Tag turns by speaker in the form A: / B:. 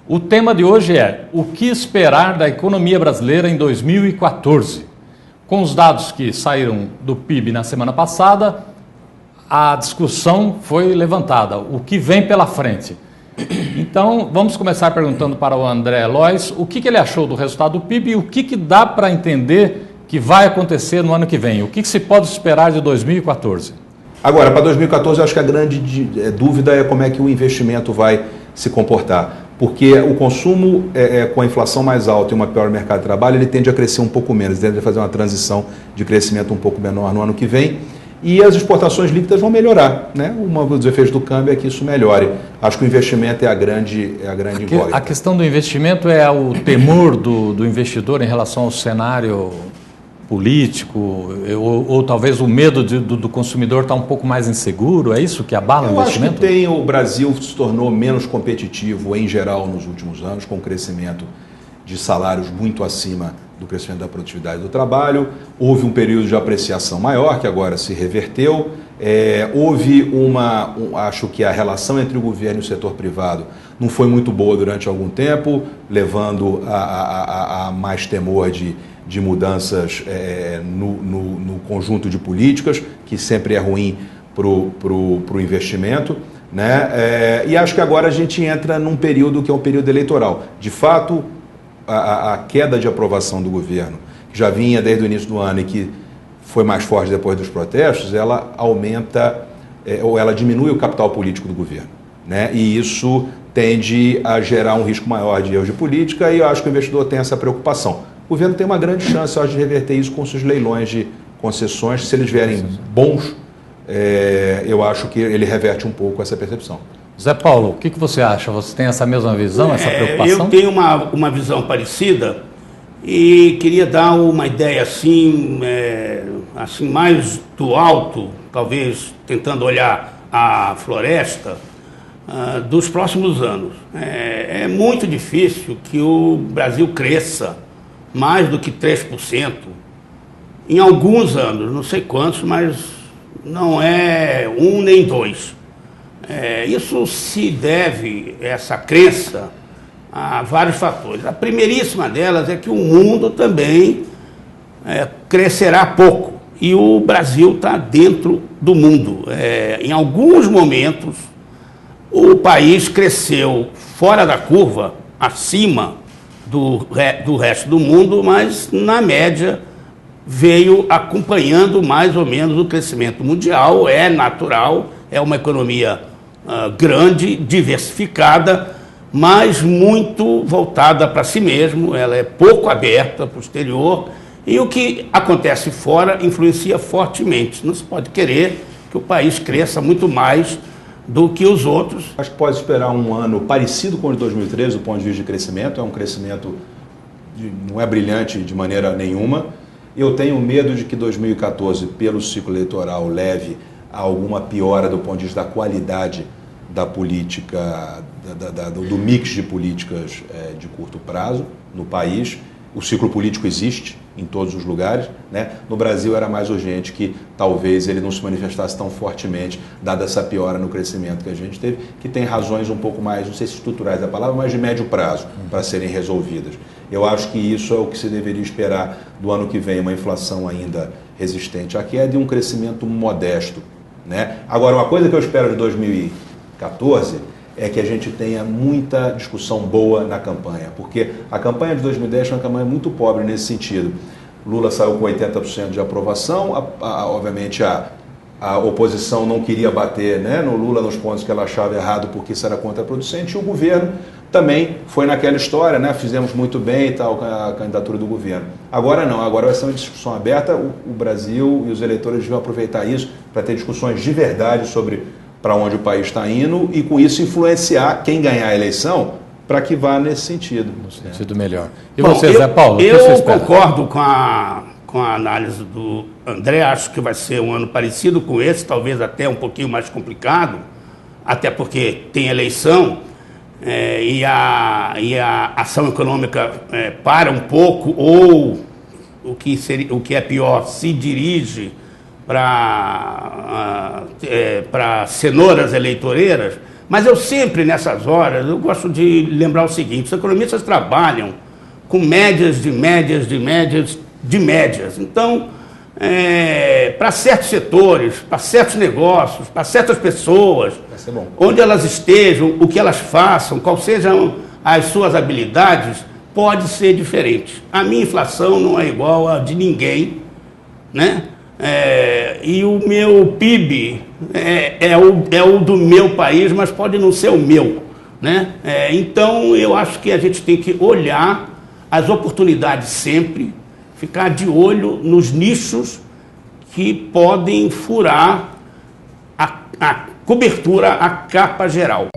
A: O tema de hoje é o que esperar da economia brasileira em 2014. Com os dados que saíram do PIB na semana passada, a discussão foi levantada, o que vem pela frente. Então, vamos começar perguntando para o André Lois o que ele achou do resultado do PIB e o que dá para entender que vai acontecer no ano que vem. O que se pode esperar de 2014?
B: Agora, para 2014, eu acho que a grande dúvida é como é que o investimento vai se comportar. Porque o consumo, com a inflação mais alta e uma pior mercado de trabalho, ele tende a crescer um pouco menos, tende a fazer uma transição de crescimento um pouco menor no ano que vem. E as exportações líquidas vão melhorar, né? Um dos efeitos do câmbio é que isso melhore. Acho que o investimento é a grande incógnita.
A: A questão do investimento é o temor do investidor em relação ao cenário político, ou talvez o medo do consumidor estar um pouco mais inseguro, é isso que abala o investimento?
B: Eu acho que o Brasil se tornou menos competitivo em geral nos últimos anos, com o crescimento de salários muito acima do crescimento da produtividade do trabalho. Houve um período de apreciação maior, que agora se reverteu. Houve acho que a relação entre o governo e o setor privado não foi muito boa durante algum tempo, levando a mais temor de mudanças no conjunto de políticas, que sempre é ruim para o investimento, né? E acho que agora a gente entra num período que é um período eleitoral. De fato, a queda de aprovação do governo, que já vinha desde o início do ano e que foi mais forte depois dos protestos, ela aumenta ou ela diminui o capital político do governo, né? E isso tende a gerar um risco maior de erros de política, e eu acho que o investidor tem essa preocupação. O governo tem uma grande chance, eu acho, de reverter isso com seus leilões de concessões. Se eles vierem bons, eu acho que ele reverte um pouco essa percepção.
A: Zé Paulo, o que você acha? Você tem essa mesma visão, essa preocupação?
C: Eu tenho uma visão parecida e queria dar uma ideia assim mais do alto, talvez tentando olhar a floresta dos próximos anos. É muito difícil que o Brasil cresça mais do que 3% em alguns anos, não sei quantos, mas não é 1 nem 2. Isso se deve, essa crença, a vários fatores. A primeiríssima delas é que o mundo também crescerá pouco e o Brasil está dentro do mundo. Em alguns momentos, o país cresceu fora da curva, acima do resto do mundo, mas na média veio acompanhando mais ou menos o crescimento mundial. É natural, é uma economia grande, diversificada, mas muito voltada para si mesmo. Ela é pouco aberta para o exterior, e o que acontece fora influencia fortemente. Não se pode querer que o país cresça muito mais do que os outros.
B: Acho que pode esperar um ano parecido com o de 2013 do ponto de vista de crescimento. É um crescimento não é brilhante de maneira nenhuma. Eu tenho medo de que 2014, pelo ciclo eleitoral, leve a alguma piora do ponto de vista da qualidade da política, do mix de políticas de curto prazo no país. O ciclo político existe em todos os lugares, né? No Brasil era mais urgente que talvez ele não se manifestasse tão fortemente, dada essa piora no crescimento que a gente teve, que tem razões um pouco mais, não sei se estruturais da palavra, mas de médio prazo para serem resolvidas. Eu acho que isso é o que se deveria esperar do ano que vem, uma inflação ainda resistente à queda e um crescimento modesto, né? Agora, uma coisa que eu espero de 2014 é que a gente tenha muita discussão boa na campanha, porque a campanha de 2010 foi uma campanha muito pobre nesse sentido. Lula saiu com 80% de aprovação, obviamente a oposição não queria bater, né, no Lula nos pontos que ela achava errado porque isso era contraproducente, e o governo também foi naquela história, né, fizemos muito bem e tal, com a candidatura do governo. Agora não, agora vai ser uma discussão aberta, o Brasil e os eleitores vão aproveitar isso para ter discussões de verdade sobre para onde o país está indo e com isso influenciar quem ganhar a eleição para que vá nesse sentido.
A: No sentido melhor. E você, Zé Paulo?
C: Eu concordo com a análise do André, acho que vai ser um ano parecido com esse, talvez até um pouquinho mais complicado, até porque tem eleição e a ação econômica para um pouco, ou o que é pior, se dirige para cenouras eleitoreiras, Mas eu sempre, nessas horas, eu gosto de lembrar o seguinte: os economistas trabalham com médias de médias de médias de médias. Então, para certos setores, para certos negócios, para certas pessoas, onde elas estejam, o que elas façam, quais sejam as suas habilidades, pode ser diferente. A minha inflação não é igual a de ninguém, né? E o meu PIB é o do meu país, mas pode não ser o meu, né? Então, eu acho que a gente tem que olhar as oportunidades sempre, ficar de olho nos nichos que podem furar a cobertura, a capa geral.